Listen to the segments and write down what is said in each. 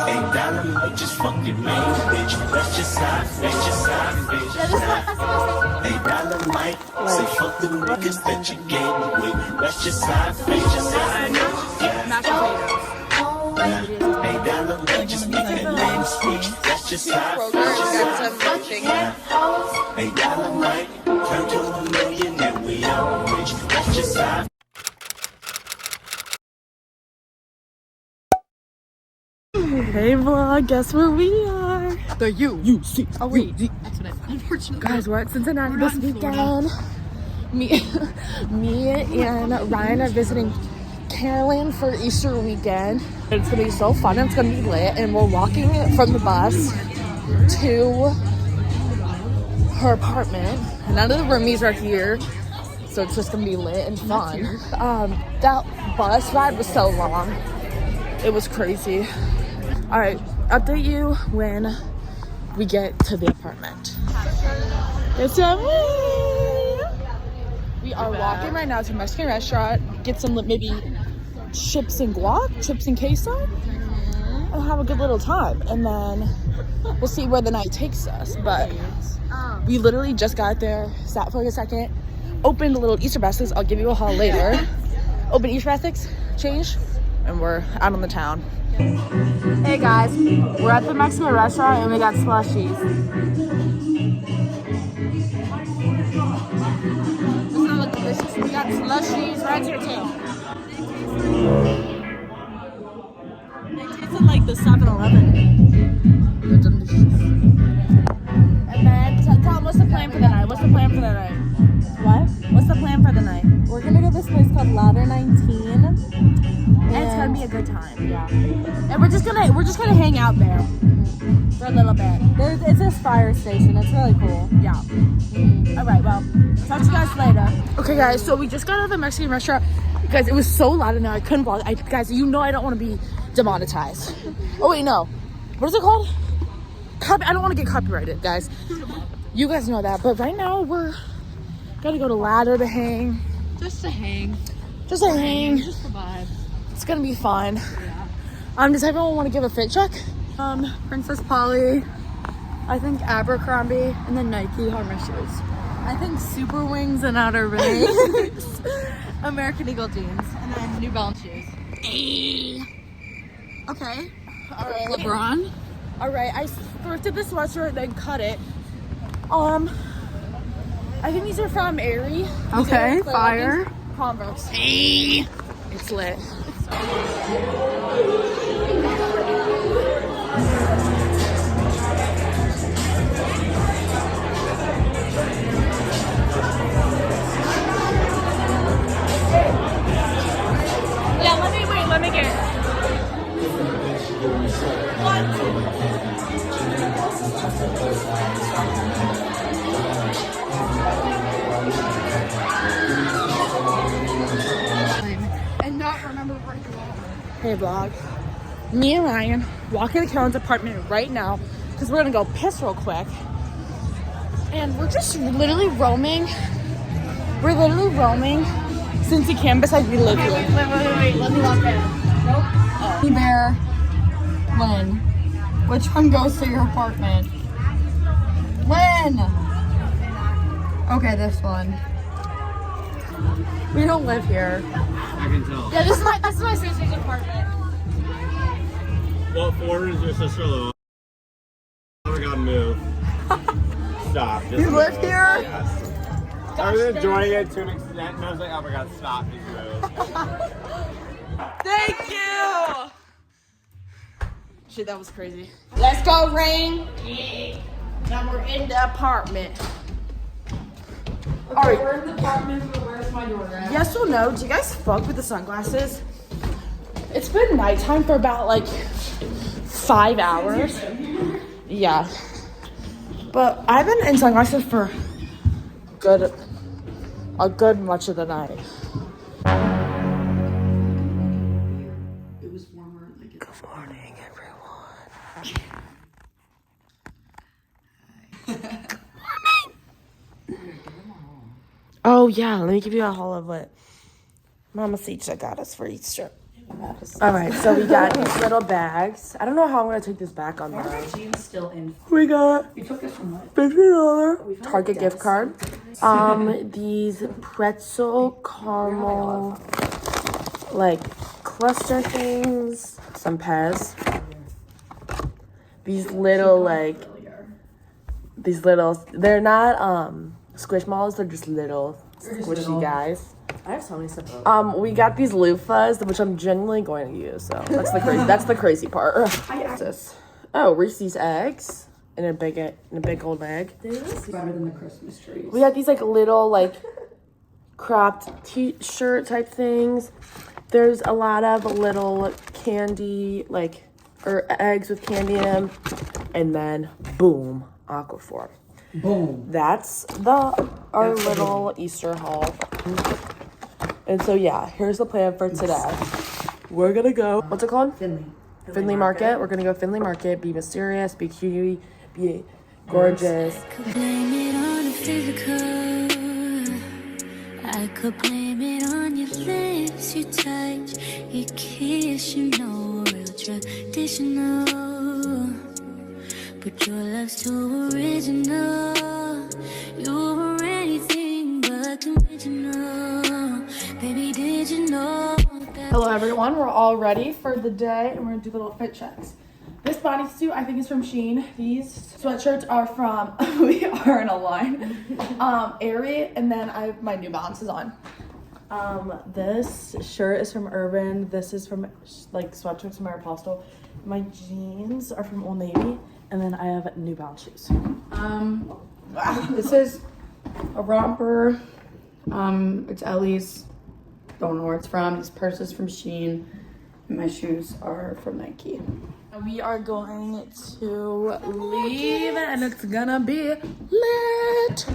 Ain't dollar, just fucking main bitch. That's just side, bitch. Ain't dollar, Mike. Say fuck the niggas that you gave me with. That's just side, Ain't dollar, just make that name switch. That's just side, Ain't dollar, Mike. Turn to a million and we all rich. That's just side. Hey vlog, guess where we are? The U-C. Oh wait, That's what I thought. Unfortunately, guys, we're at Cincinnati this weekend. Me and Ryan are visiting Carolyn for Easter weekend. It's gonna be so fun and it's gonna be lit. And we're walking from the bus to her apartment. None of the roomies are here, so it's just gonna be lit and fun. That bus ride was so long. It was crazy. All right, update you when we get to the apartment. We are walking right now to a Mexican restaurant, get some maybe chips and guac, chips and queso, and have a good little time. And then we'll see where the night takes us. But we literally just got there, sat for like a second, opened a little Easter baskets. I'll give you a haul later. Open Easter baskets, changed, and we're out on the town. Hey guys, we're at the Mexican restaurant and we got slushies. Doesn't that look delicious? We got slushies right to your tail. They tasted like the 7-Eleven. They're delicious. And then, tell them what's the plan for the night? What's the plan for the night? What? What's the plan for the night? We're gonna go to this place called Ladder 19. And it's gonna be a good time. Yeah. And we're just gonna hang out there for a little bit. It's this fire station. It's really cool. Yeah. All right. Well, talk to you guys later. Okay, guys. So we just got out of the Mexican restaurant because it was so loud in there. I couldn't vlog. Guys, you know I don't want to be demonetized. Oh wait, no. What is it called? I don't want to get copyrighted, guys. You guys know that. But right now we're gonna go to Ladder to hang. just to hang. Just to hang. Just to vibe. It's gonna be fun. Yeah. Does everyone want to give a fit check? Princess Polly, I think Abercrombie, and then Nike are my shoes. I think Super Wings and Outer Banks, American Eagle jeans, and then New Balance shoes. Okay. All right. LeBron. All right. I thrifted this sweatshirt, then cut it. I think these are from Aerie. Okay, fire. Converse. It's lit. Yeah, let me get And not remember where to go. Hey vlog. Me and Ryan walking to Carolyn's apartment right now because we're gonna go piss real quick. And we're just literally roaming. We're literally roaming Cinci campus. We live here. Wait. Let me lock in. Nope. Bear. When? Which one goes to your apartment? When? Okay, this one. We don't live here. I can tell. Yeah, this is my sister's apartment. What floor is your sister live on? I gotta move. Stop. Just You live move. here? Yes. I was enjoying it to an extent, and I was like, oh my god, stop. Just move. Thank you. Shit, that was crazy. Let's go, Rain. Now we're in the apartment. Okay, all right. We're in the apartment, but where's my door at? Yes or no? Do you guys fuck with the sunglasses? It's been nighttime for about like 5 hours. Yeah. But I've been in sunglasses for a good much of the night. It was warmer. Like Good morning, everyone. Good morning. Oh yeah, let me give you a haul of what Mama Cinci got us for Easter. All right, so we got these little bags. I don't know how I'm gonna take this back on there. Jeans still in. We got You took this from what? $50 Target gift card. These pretzel caramel like cluster things. Some Pez. These little they're not squishmallows, they're just little squishy guys. I have so many stuff. We got these loofahs, which I'm genuinely going to use. So that's the crazy part. What's this? Oh, Reese's eggs in a big old egg. They look better than the Christmas trees. We got these like little like cropped t-shirt type things. There's a lot of little candy or eggs with candy in them, and then boom, Aquaphor. Boom. That's our little Easter haul. And so yeah, here's the plan for today. We're gonna go, what's it called? Findlay Market. We're gonna go Findlay Market, be mysterious, be cutie, be gorgeous. I could blame it on the physical. I could blame it on your lips, your touch, your kiss, you know, real traditional. But your love's too original. You're anything but original. Baby, did you know that? Hello everyone, we're all ready for the day and we're gonna do little fit checks. This bodysuit I think is from Shein. These sweatshirts are from, we are in a line, Aerie, and then I have my New Balances on. This shirt is from Urban. This is from sweatshirts from Aeropostale. My jeans are from Old Navy, and then I have New Balance shoes. This is a romper. It's Ellie's. Don't know where it's from. This purse is from Shein. And my shoes are from Nike. We are going to leave and it's gonna be lit.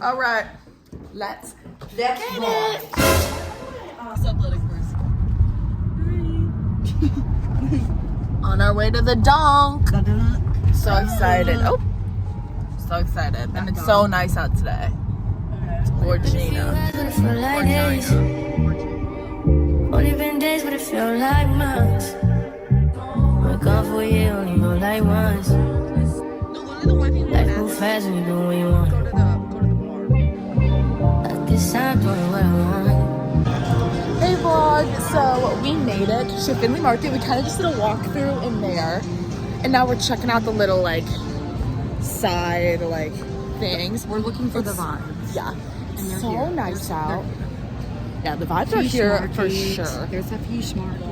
All right, let's get it. On our way to the donk. So excited. Oh, so excited. And it's so nice out today. Gorgina. Only been days, but it felt like months. We're gone for a year, only go like once. Life move fast when you do what you want. At this time, doing what I want. Hey vlog, so we made it to Findlay Market. We kind of just did a walkthrough in there. And now we're checking out the little side things. We're looking for the vibe. Yeah. It's so nice out. Yeah, the vibes are here for sure. There's a fish market.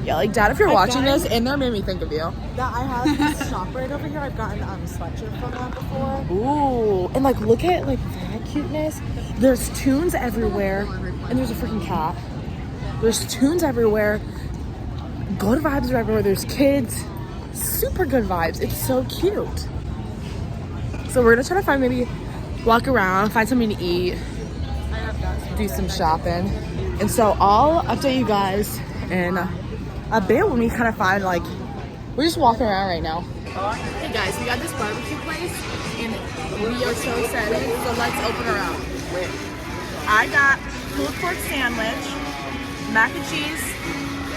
Yeah, Dad, if you're watching this, in there made me think of you. Yeah, I have this shop right over here. I've gotten sweatshirt from that before. Ooh, and look at that cuteness. There's tunes everywhere, and there's a freaking cat. There's tunes everywhere. Good vibes are everywhere. There's kids. Super good vibes. It's so cute. So we're gonna try to find walk around, find something to eat, do some shopping. And so I'll update you guys in a bit when we kind of find we're just walking around right now. Hey guys, we got this barbecue place and we are so excited, so let's open her up. I got pulled pork sandwich, mac and cheese,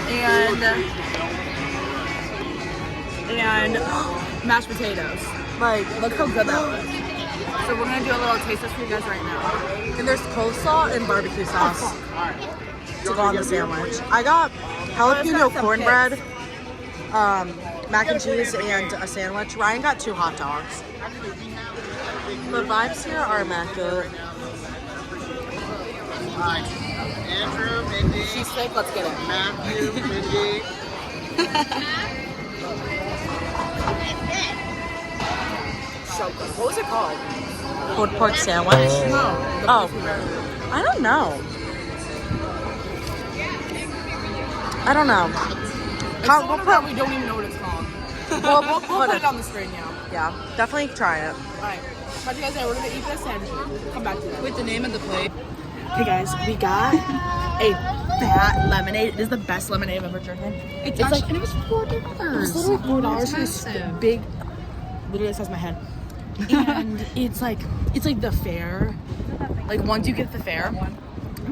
and mashed potatoes. Look how good that was. So we're gonna do a little taste test for you guys right now. And there's coleslaw and barbecue sauce to go on the sandwich. I got jalapeno cornbread, mac and cheese, and a sandwich. Ryan got 2 hot dogs. The vibes here are immaculate. Andrew, Mindy, She's sick, let's get it. Matthew, Mindy. So good. What was it called? Pulled pork sandwich? No. I don't know. I don't know. We don't even know what it's called. We'll put it on the screen now. Yeah, definitely try it. Alright. Talk to you guys later. We're gonna eat this and come back to that. With the name of the plate. Hey guys, we got a fat lemonade. It is the best lemonade I've ever drinking. It's and it was $4. It's literally $4 for this big, literally the size of my head. And it's like the fair. Once you get the fair,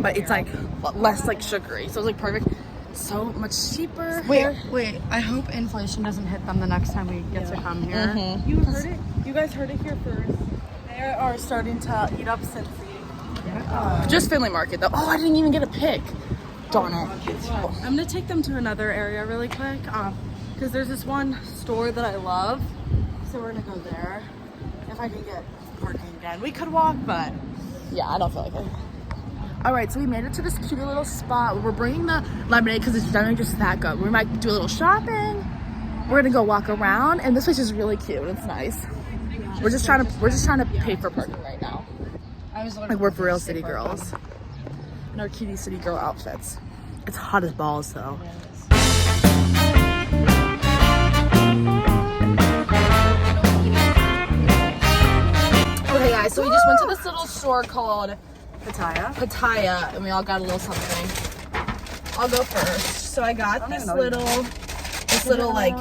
but it's like less like sugary, so it's like perfect. So much cheaper. Wait. I hope inflation doesn't hit them the next time we get to come here. Mm-hmm. You heard it. You guys heard it here first. They are starting to eat up Cinci. Just Findlay Market though. Oh, I didn't even get a pick. Darn it. I'm gonna take them to another area really quick, because there's this one store that I love. So we're gonna go there. If I can get parking again, we could walk, but Yeah, I don't feel like it. All right, so we made it to this cute little spot. We're bringing the lemonade because it's generally just that good. We might do a little shopping. We're gonna go walk around, and this place is really cute. It's nice. We're just trying to pay for parking right now. Like we're for real city girls in our cutie city girl outfits. It's hot as balls though. Okay, guys, so we just went to this little store called Pattaya, and we all got a little something. I'll go first. So I got this little like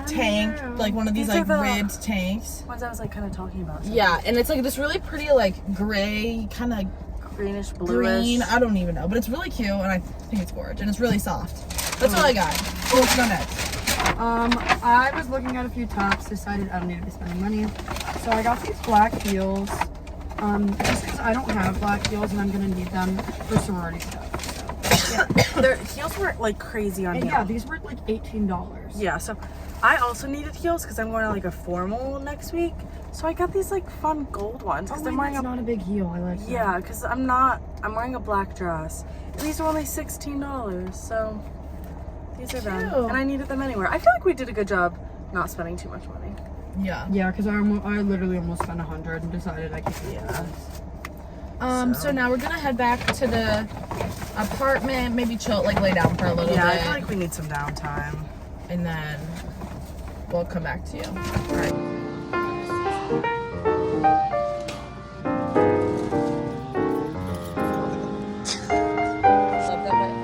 tank, like one of these like ribbed tanks. ones I was like kind of talking about. Yeah, and it's like this really pretty like gray kind of Greenish, bluish. green. I don't even know, but it's really cute, and I think it's gorgeous, and it's really soft. That's all I got. So let's go next. I was looking at a few tops, decided I don't need to be spending money. So I got these black heels. Just because I don't have black heels and I'm gonna need them for sorority stuff. Their heels were like crazy on And here. yeah, these were like $18. Yeah, so I also needed heels because I'm going to like a formal next week. So I got these like fun gold ones because I'm wearing That's not a big heel. I like that. yeah, because I'm wearing a black dress. And these are only $16, so these are them. Cute. And I needed them anywhere. I feel like we did a good job not spending too much money. Yeah. Yeah, because I literally almost spent $100 and decided I could keep this. So now we're gonna head back to the apartment, maybe chill, like lay down for a little Yeah, I bit, feel like we need some downtime. and then we'll come back to you. All right.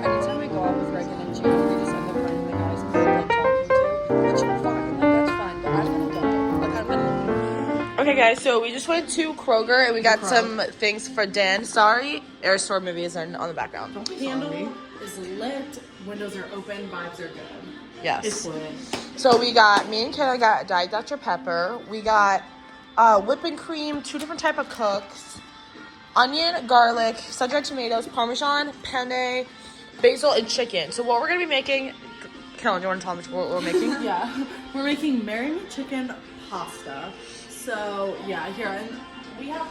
Anytime we go out with Reagan and Gina, we just end up finding the guys we're like talking to, which is fine. Like that's fine. But I don't want to go. Like I'm gonna. Okay, guys, so we just went to Kroger and we got some things for Dan. Sorry, Air Store movies are on the background. Candle is lit, windows are open, vibes are good. Yes. It's lit. So me and Kayla got Diet Dr. Pepper. We got whipping cream, 2 different type of cooks, onion, garlic, sun-dried tomatoes, Parmesan, penne, basil, and chicken. So what we're gonna be making, Carolyn, do you want to tell me what we're making? Yeah, we're making marinated chicken pasta. So yeah, here, and we have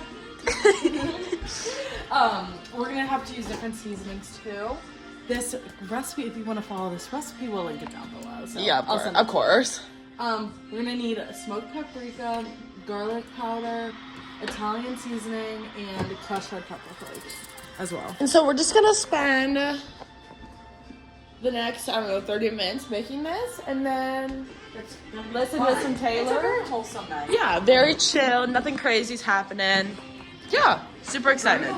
we're gonna have to use different seasonings too. This recipe, if you want to follow this recipe, we'll link it down below. So Yeah, I'll send it of course. We're gonna need smoked paprika, garlic powder, Italian seasoning, and crushed red pepper flakes as well. And so we're just gonna spend the next, 30 minutes making this, and then listen to some Taylor. It's a very wholesome night. Yeah, very chill, nothing crazy's happening. Yeah, super excited.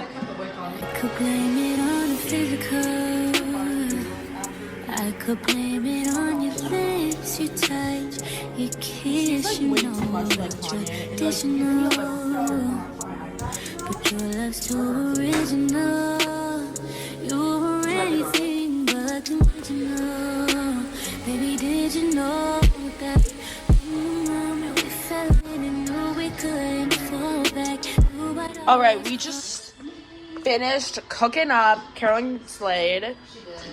Could blame it on the physical. I could blame it on your lips, your touch, your kiss, you know, traditional. But your love's too original. You were anything but original. Baby, did you know that we fell in and knew we couldn't fall back? All right, we just finished cooking up. Carolyn slayed.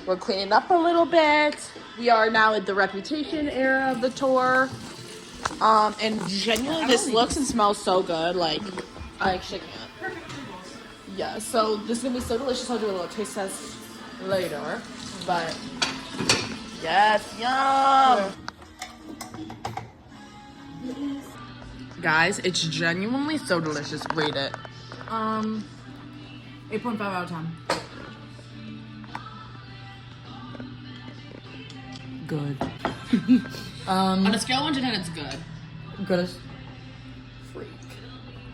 We're cleaning up a little bit. We are now at the Reputation era of the tour. And genuinely, this looks and smells so good. Like, I actually can't. Yeah, so this is gonna be so delicious. I'll do a little taste test later. But yes, yum. Guys, it's genuinely so delicious. Rate it. 8.5 out of 10. Good. On a scale of 1 to 10, it's good. Good as freak.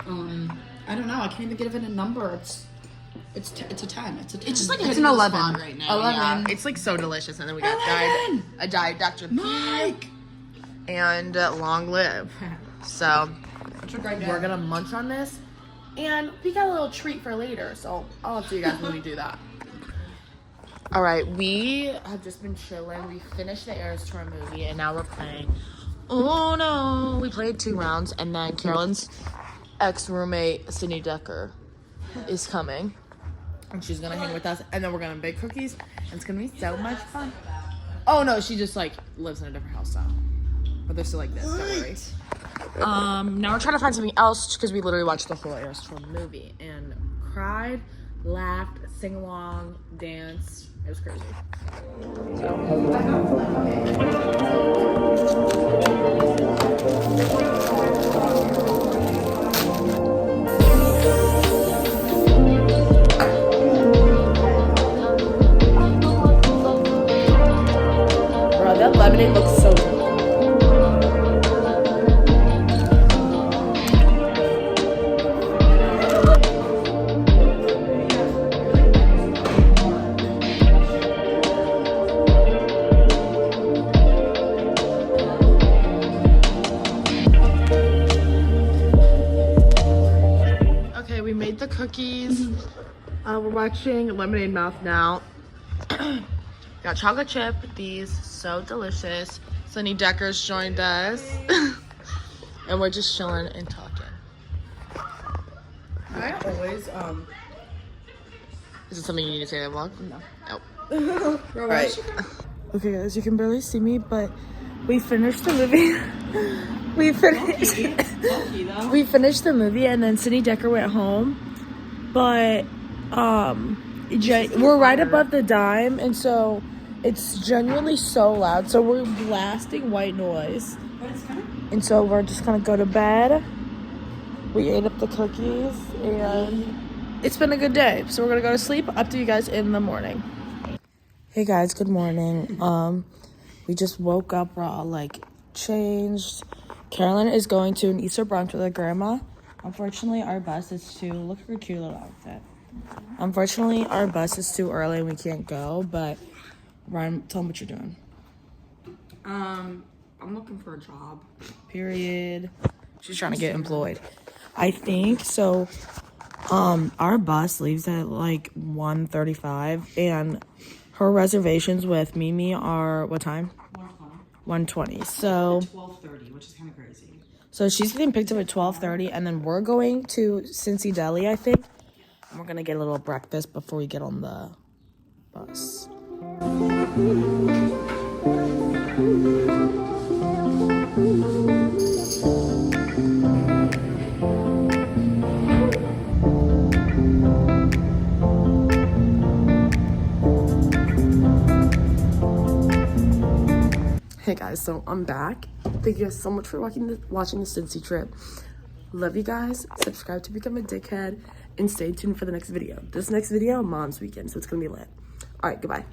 I don't know. I can't even give it a number. It's a 10. It's a 10. It's just like It's an 11 right now. 11. Yeah, it's like so delicious. And then we got a Diet Dr. P and Long Live. So we're gonna munch on this And we got a little treat for later, so I'll update you guys when we do that. All right, we have just been chilling. We finished the Eras Tour movie, and now we're playing. Oh no! We played 2 rounds, and then Carolyn's ex-roommate, Cinci Decker, is coming. And she's gonna hang with us, and then we're gonna bake cookies, and it's gonna be so much fun. Oh no, she just like lives in a different house now. But they're still like this, don't worry. Now we're trying to find something else because we literally watched the whole Eras Tour movie and cried, laughed, sing along, danced. It was crazy. Bro, that lemonade looks so good. The cookies. We're watching Lemonade Mouth now. Got chocolate chip. These so delicious. Cinci Decker's joined us, and we're just chilling and talking. I always Is it something you need to say in the vlog? No. Nope. Right. Okay, guys, you can barely see me, but we finished the movie. We finished the movie, and then Cinci Decker went home. But we're right above the dime, and so it's genuinely so loud. So we're blasting white noise, and so we're just gonna go to bed. We ate up the cookies, and it's been a good day. So we're gonna go to sleep. Up to you guys in the morning. Hey guys, good morning. We just woke up. We're all like changed. Carolyn is going to an Easter brunch with her grandma. Unfortunately, our bus is too... Look at her cute little outfit. Unfortunately, our bus is too early and we can't go, but... Ryan, tell them what you're doing. I'm looking for a job. Period. She's trying to get employed. I think, so... our bus leaves at, like, 1:35, and her reservations with Mimi are... What time? 1:20. So... 12:30, which is kind of crazy. So she's getting picked up at 12:30, and then we're going to Cinci Deli, I think. And we're gonna get a little breakfast before we get on the bus. Hey guys, so I'm back. Thank you guys so much for watching the Cinci trip. Love you guys. Subscribe to become a dickhead and stay tuned for the next video. This next video, Mom's weekend, so it's gonna be lit. All right, goodbye.